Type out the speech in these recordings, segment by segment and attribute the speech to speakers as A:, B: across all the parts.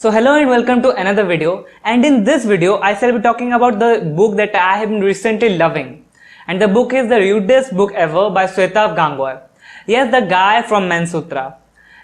A: So hello and welcome to another video, and in this video I shall be talking about the book that I have been recently loving, and the book is the rudest book ever by Shwetav Gangwar. Yes, the guy from Mansutra.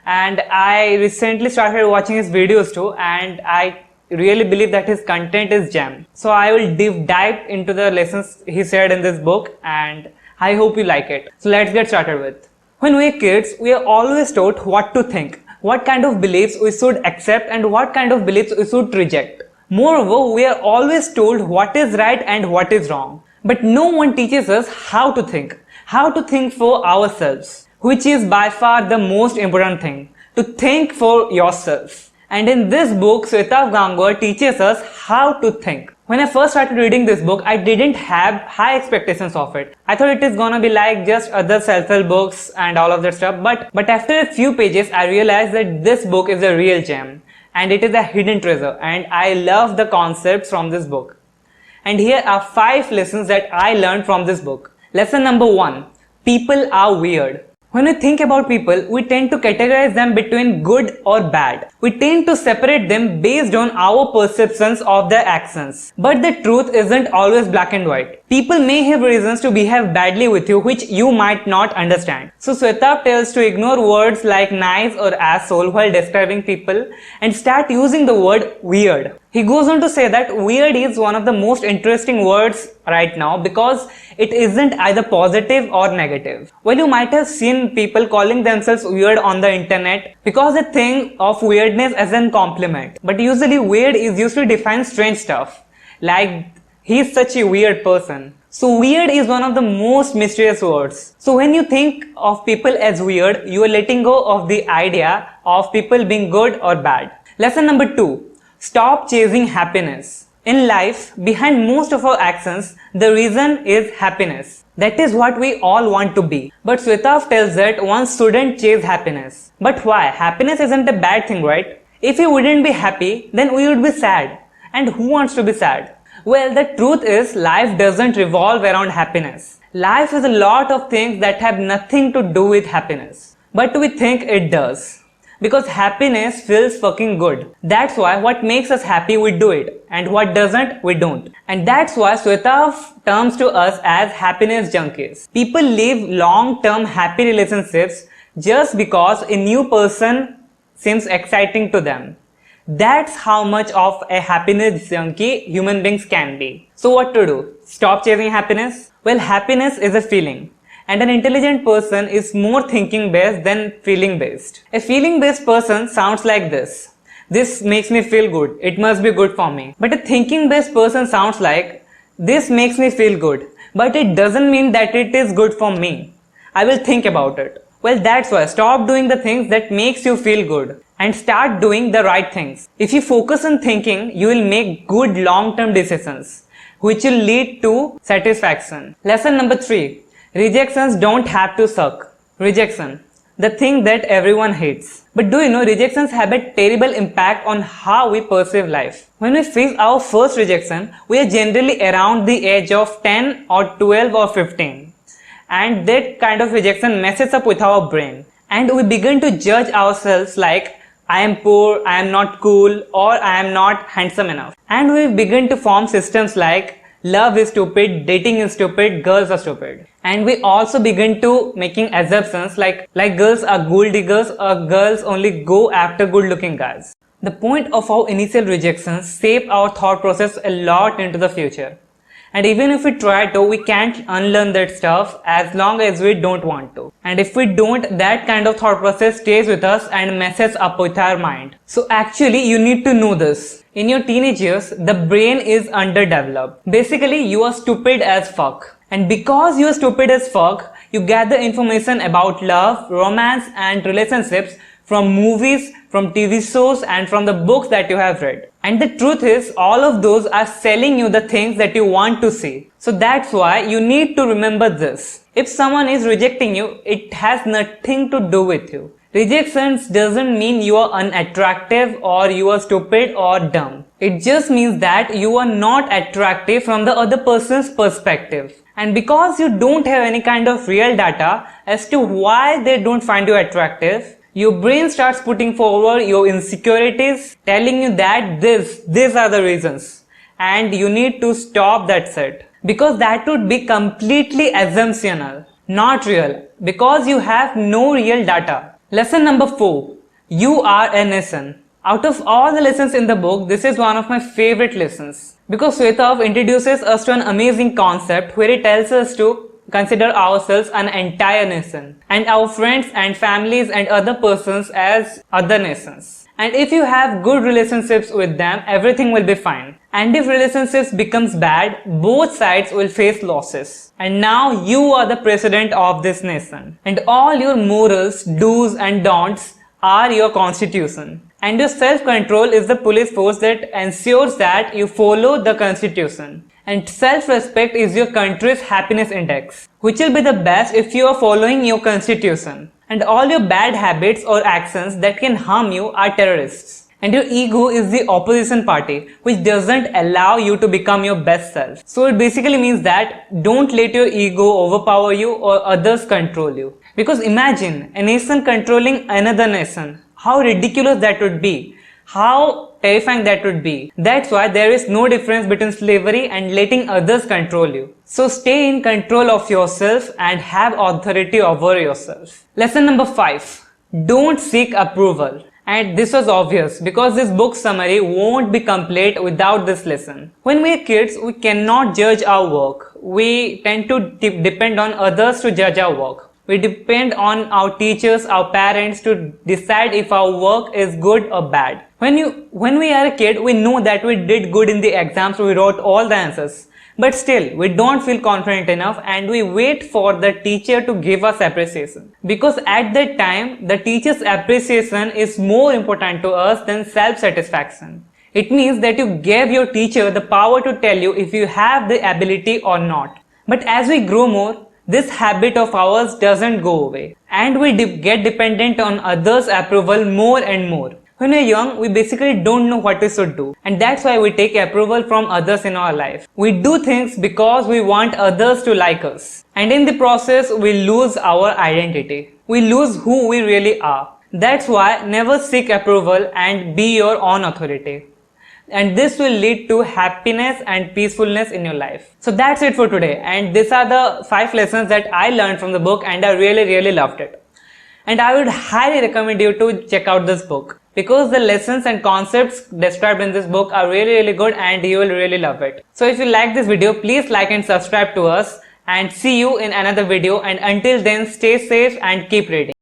A: And I recently started watching his videos too, and I really believe that his content is gem. So I will dive into the lessons he said in this book, and I hope you like it. So let's get started with. When we are kids, we are always taught what to think, what kind of beliefs we should accept and what kind of beliefs we should reject. Moreover, we are always told what is right and what is wrong. But no one teaches us how to think for ourselves, which is by far the most important thing, to think for yourself. And in this book, Shwetav Gangwar teaches us how to think. When I first started reading this book, I didn't have high expectations of it. I thought it is gonna be like just other self-help books and all of that stuff. But after a few pages, I realized that this book is a real gem. And it is a hidden treasure. And I love the concepts from this book. And here are 5 lessons that I learned from this book. Lesson number 1. People are weird. When we think about people, we tend to categorize them between good or bad. We tend to separate them based on our perceptions of their actions. But the truth isn't always black and white. People may have reasons to behave badly with you which you might not understand. So Shwetav tells to ignore words like nice or asshole while describing people and start using the word weird. He goes on to say that weird is one of the most interesting words right now because it isn't either positive or negative. Well, you might have seen people calling themselves weird on the internet because they think of weirdness as a compliment. But usually weird is used to define strange stuff, like he's such a weird person. So weird is one of the most mysterious words. So when you think of people as weird, you are letting go of the idea of people being good or bad. Lesson number 2. Stop chasing happiness. In life, behind most of our actions, the reason is happiness. That is what we all want to be. But Shwetav tells that one shouldn't chase happiness. But why? Happiness isn't a bad thing, right? If we wouldn't be happy, then we would be sad. And who wants to be sad? Well, the truth is life doesn't revolve around happiness. Life is a lot of things that have nothing to do with happiness. But we think it does. Because happiness feels fucking good. That's why what makes us happy we do it, and what doesn't we don't. And that's why Shwetav terms to us as happiness junkies. People live long-term happy relationships just because a new person seems exciting to them. That's how much of a happiness junkie human beings can be. So what to do? Stop chasing happiness? Well, happiness is a feeling. And an intelligent person is more thinking based than feeling based. A feeling based person sounds like this. This makes me feel good. It must be good for me. But a thinking based person sounds like this makes me feel good. But it doesn't mean that it is good for me. I will think about it. Well, that's why stop doing the things that makes you feel good and start doing the right things. If you focus on thinking, you will make good long-term decisions which will lead to satisfaction. Lesson number 3. Rejections don't have to suck. Rejection, the thing that everyone hates. But do you know rejections have a terrible impact on how we perceive life? When we face our first rejection, we are generally around the age of 10 or 12 or 15. And that kind of rejection messes up with our brain. And we begin to judge ourselves like, I am poor, I am not cool, or I am not handsome enough. And we begin to form systems like, love is stupid, dating is stupid, girls are stupid. And we also begin to making assumptions like girls are gold diggers or girls only go after good looking guys. The point of our initial rejections shape our thought process a lot into the future. And even if we try to, we can't unlearn that stuff as long as we don't want to. And if we don't, that kind of thought process stays with us and messes up with our mind. So actually, you need to know this. In your teenage years, the brain is underdeveloped. Basically, you are stupid as fuck. And because you are stupid as fuck, you gather information about love, romance and relationships from movies, from TV shows and from the books that you have read. And the truth is, all of those are selling you the things that you want to see. So that's why you need to remember this. If someone is rejecting you, it has nothing to do with you. Rejections doesn't mean you are unattractive or you are stupid or dumb. It just means that you are not attractive from the other person's perspective. And because you don't have any kind of real data as to why they don't find you attractive, Your brain starts putting forward your insecurities, telling you that these are the reasons, and you need to stop that set. Because that would be completely assumptional, not real, because you have no real data. Lesson number 4. You are a nation. Out of all the lessons in the book, this is one of my favorite lessons. Because Swetav introduces us to an amazing concept where he tells us to consider ourselves an entire nation and our friends and families and other persons as other nations. And if you have good relationships with them, everything will be fine. And if relationships becomes bad, both sides will face losses. And now you are the president of this nation. And all your morals, do's and don'ts are your constitution. And your self-control is the police force that ensures that you follow the constitution. And self-respect is your country's happiness index, which will be the best if you are following your constitution. And all your bad habits or actions that can harm you are terrorists. And your ego is the opposition party, which doesn't allow you to become your best self. So it basically means that don't let your ego overpower you or others control you. Because imagine a nation controlling another nation. How ridiculous that would be. How terrifying that would be. That's why there is no difference between slavery and letting others control you. So stay in control of yourself and have authority over yourself. Lesson number 5. Don't seek approval. And this was obvious because this book summary won't be complete without this lesson. When we are kids, we cannot judge our work. We tend to depend on others to judge our work. We depend on our teachers, our parents to decide if our work is good or bad. When we are a kid, we know that we did good in the exams, we wrote all the answers. But still, we don't feel confident enough and we wait for the teacher to give us appreciation. Because at that time, the teacher's appreciation is more important to us than self-satisfaction. It means that you gave your teacher the power to tell you if you have the ability or not. But as we grow more, this habit of ours doesn't go away and we get dependent on others' approval more and more. When we're young, we basically don't know what we should do, and that's why we take approval from others in our life. We do things because we want others to like us, and in the process we lose our identity. We lose who we really are. That's why never seek approval and be your own authority. And this will lead to happiness and peacefulness in your life. So that's it for today, and these are the 5 lessons that I learned from the book and I really loved it. And I would highly recommend you to check out this book because the lessons and concepts described in this book are really good and you will really love it. So if you like this video, please like and subscribe to us and see you in another video, and until then stay safe and keep reading.